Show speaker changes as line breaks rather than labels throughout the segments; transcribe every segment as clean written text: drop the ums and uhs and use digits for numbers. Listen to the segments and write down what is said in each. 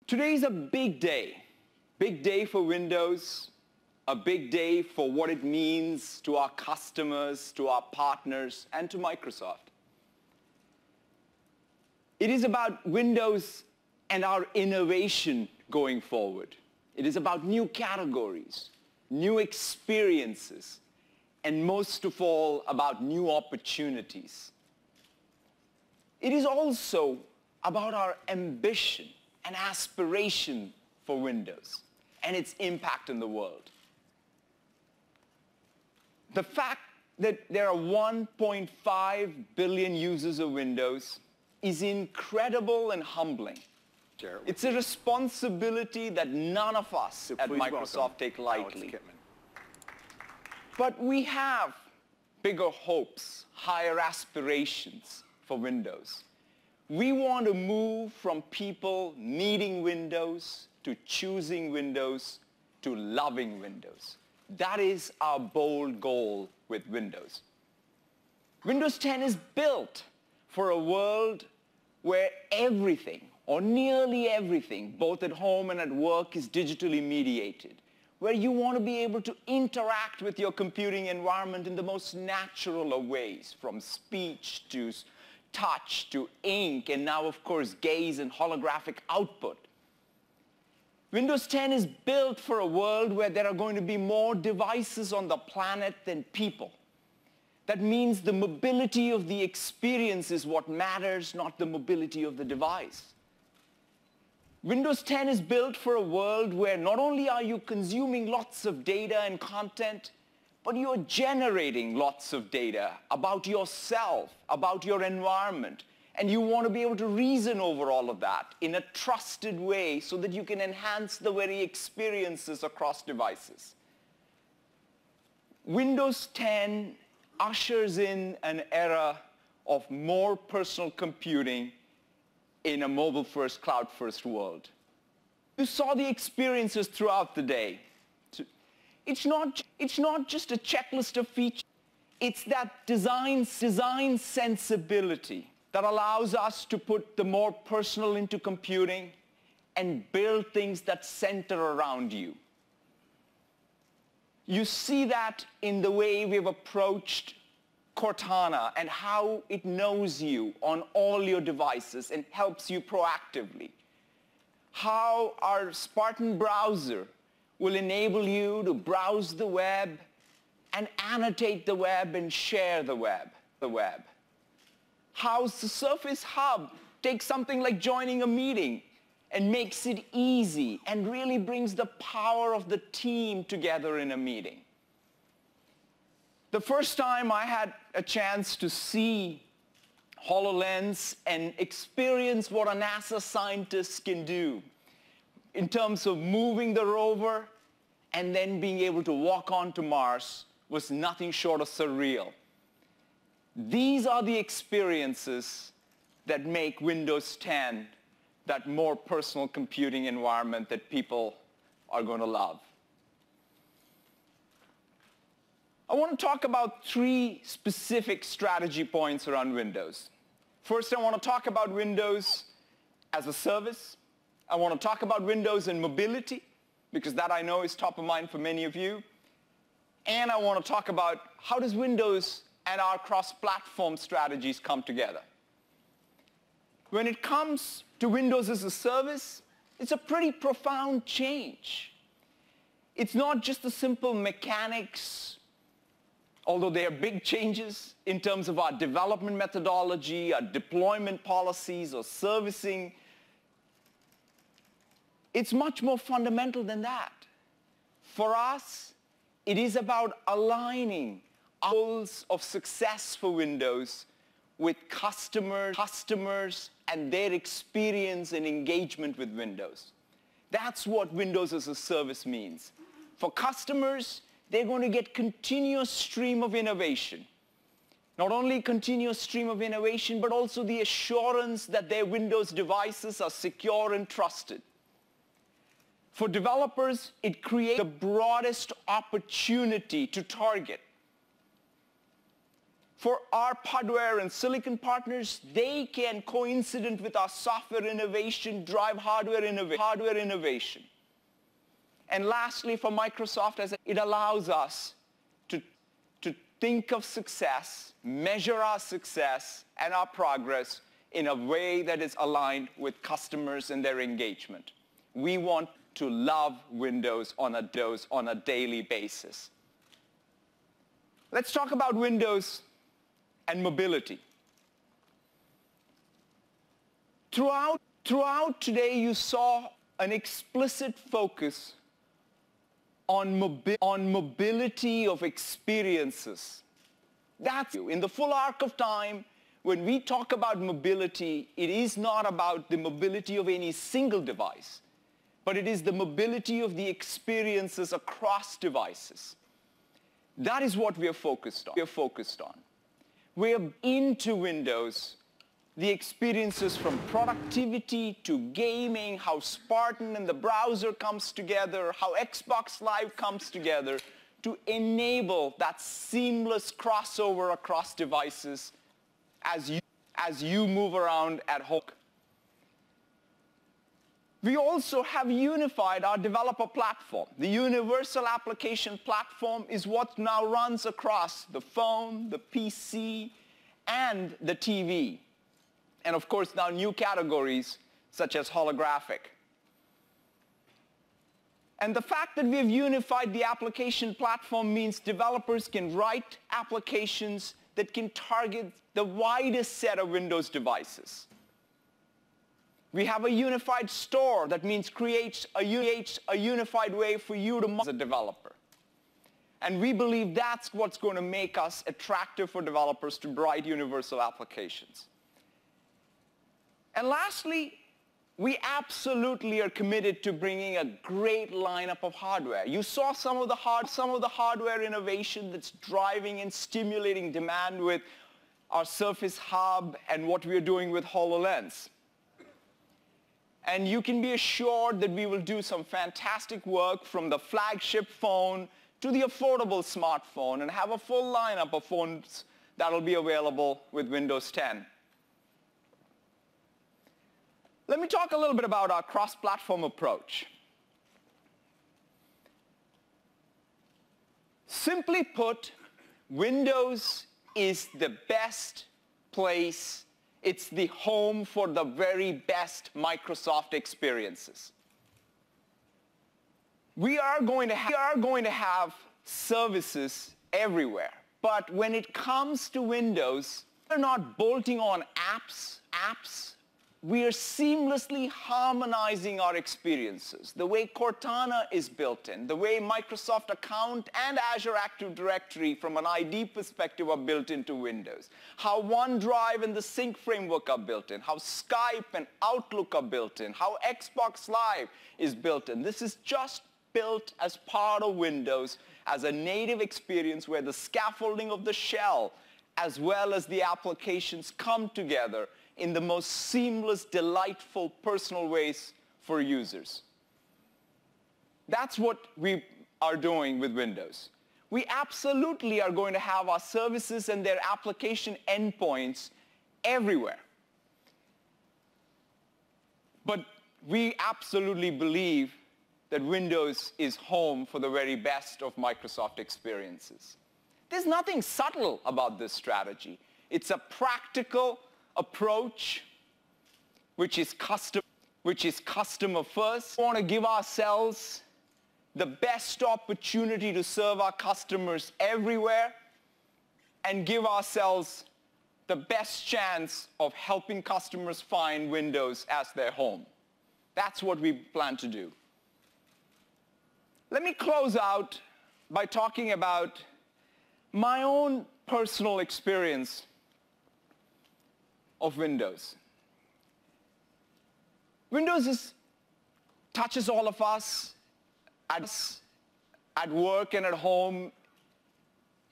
Today is a big day for Windows, a big day for what it means to our customers, to our partners, and to Microsoft. It is about Windows and our innovation going forward. It is about new categories, new experiences, and most of all, about new opportunities. It is also about our ambition and aspiration for Windows and its impact in the world. The fact that there are 1.5 billion users of Windows is incredible and humbling. It's a responsibility that none of us at Microsoft take lightly. But we have bigger hopes, higher aspirations for Windows. We want to move from people needing Windows to choosing Windows to loving Windows. That is our bold goal with Windows. Windows 10 is built for a world where everything, or nearly everything, both at home and at work, is digitally mediated, where you want to be able to interact with your computing environment in the most natural of ways, from speech to touch to ink, and now, of course, gaze and holographic output. Windows 10 is built for a world where there are going to be more devices on the planet than people. That means the mobility of the experience is what matters, not the mobility of the device. Windows 10 is built for a world where not only are you consuming lots of data and content, but you're generating lots of data about yourself, about your environment, and you want to be able to reason over all of that in a trusted way so that you can enhance the very experiences across devices. Windows 10 ushers in an era of more personal computing in a mobile-first, cloud-first world. You saw the experiences throughout the day. It's not just a checklist of features. It's that design sensibility that allows us to put the more personal into computing and build things that center around you. You see that in the way we've approached Cortana and how it knows you on all your devices and helps you proactively. How our Spartan browser will enable you to browse the web and annotate the web and share the web. How the Surface Hub takes something like joining a meeting and makes it easy and really brings the power of the team together in a meeting. The first time I had a chance to see HoloLens and experience what a NASA scientist can do in terms of moving the rover and then being able to walk onto Mars was nothing short of surreal. These are the experiences that make Windows 10 that more personal computing environment that people are going to love. I want to talk about 3 specific strategy points around Windows. First, I want to talk about Windows as a service. I want to talk about Windows and mobility, because that I know is top of mind for many of you. And I want to talk about how does Windows and our cross-platform strategies come together. When it comes to Windows as a service, it's a pretty profound change. It's not just the simple mechanics, although they are big changes in terms of our development methodology, our deployment policies, or servicing. It's much more fundamental than that. For us, it is about aligning goals of success for Windows with customers and their experience and engagement with Windows. That's what Windows as a service means. For customers, they're going to get continuous stream of innovation. Not only continuous stream of innovation, but also the assurance that their Windows devices are secure and trusted. For developers, it creates the broadest opportunity to target. For our hardware and silicon partners, they can, coincident with our software innovation, drive hardware innovation. And lastly, for Microsoft, it allows us to think of success, measure our success and our progress in a way that is aligned with customers and their engagement. We want to love Windows on a daily basis. Let's talk about Windows and mobility. Throughout today, you saw an explicit focus on mobility of experiences. That's in the full arc of time. When we talk about mobility, it is not about the mobility of any single device, but it is the mobility of the experiences across devices. That is what we are focused on. We're into Windows, the experiences from productivity to gaming, how Spartan and the browser comes together, how Xbox Live comes together to enable that seamless crossover across devices as you move around at home. We also have unified our developer platform. The universal application platform is what now runs across the phone, the PC, and the TV. And of course, now new categories such as holographic. And the fact that we've unified the application platform means developers can write applications that can target the widest set of Windows devices. We have a unified store that means creates a unified way for you to as a developer. And we believe that's what's going to make us attractive for developers to write universal applications. And lastly, we absolutely are committed to bringing a great lineup of hardware. You saw some of the hardware innovation that's driving and stimulating demand with our Surface Hub and what we are doing with HoloLens. And you can be assured that we will do some fantastic work from the flagship phone to the affordable smartphone and have a full lineup of phones that will be available with Windows 10. Let me talk a little bit about our cross-platform approach. Simply put, Windows is the best place. It's the home for the very best Microsoft experiences. We are going to have services everywhere. But when it comes to Windows, we're not bolting on apps. We are seamlessly harmonizing our experiences. The way Cortana is built in, the way Microsoft Account and Azure Active Directory from an ID perspective are built into Windows. How OneDrive and the Sync framework are built in. How Skype and Outlook are built in. How Xbox Live is built in. This is just built as part of Windows as a native experience where the scaffolding of the shell as well as the applications come together in the most seamless, delightful, personal ways for users. That's what we are doing with Windows. We absolutely are going to have our services and their application endpoints everywhere. But we absolutely believe that Windows is home for the very best of Microsoft experiences. There's nothing subtle about this strategy. It's a practical approach which is customer first. We want to give ourselves the best opportunity to serve our customers everywhere and give ourselves the best chance of helping customers find Windows as their home. That's what we plan to do. Let me close out by talking about my own personal experience of Windows. Windows touches all of us at work and at home.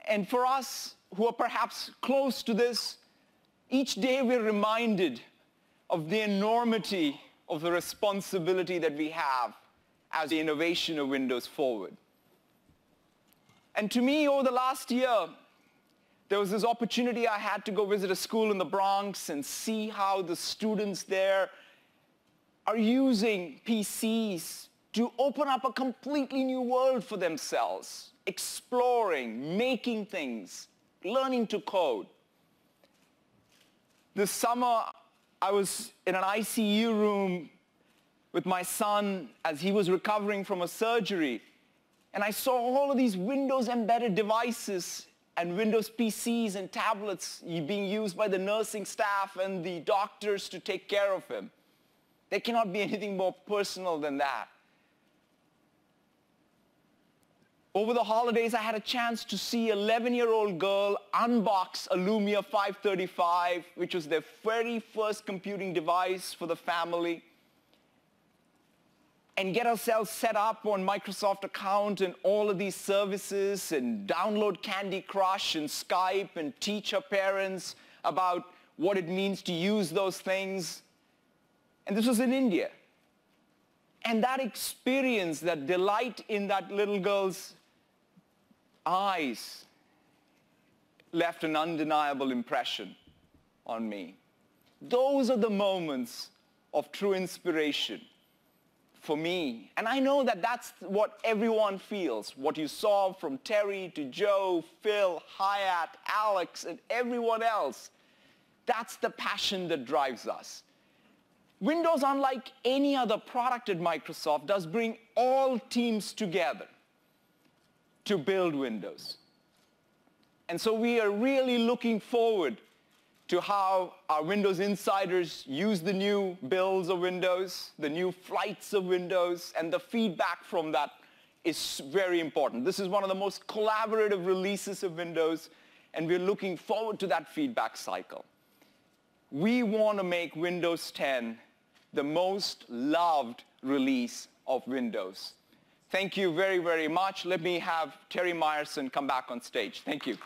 And for us who are perhaps close to this, each day we're reminded of the enormity of the responsibility that we have as the innovation of Windows forward. And to me, over the last year, There was this opportunity I had to go visit a school in the Bronx and see how the students there are using PCs to open up a completely new world for themselves, exploring, making things, learning to code. This summer, I was in an ICU room with my son as he was recovering from a surgery, and I saw all of these Windows-embedded devices and Windows PCs and tablets being used by the nursing staff and the doctors to take care of him. There cannot be anything more personal than that. Over the holidays, I had a chance to see an 11-year-old girl unbox a Lumia 535, which was their very first computing device for the family, and get ourselves set up on Microsoft account and all of these services and download Candy Crush and Skype and teach our parents about what it means to use those things. And this was in India. And that experience, that delight in that little girl's eyes left an undeniable impression on me. Those are the moments of true inspiration for me. And I know that that's what everyone feels. What you saw from Terry to Joe, Phil, Hayat, Alex, and everyone else. That's the passion that drives us. Windows, unlike any other product at Microsoft, does bring all teams together to build Windows. And so we are really looking forward to how our Windows insiders use the new builds of Windows, the new flights of Windows, and the feedback from that is very important. This is one of the most collaborative releases of Windows, and we're looking forward to that feedback cycle. We want to make Windows 10 the most loved release of Windows. Thank you very, very much. Let me have Terry Myerson come back on stage. Thank you.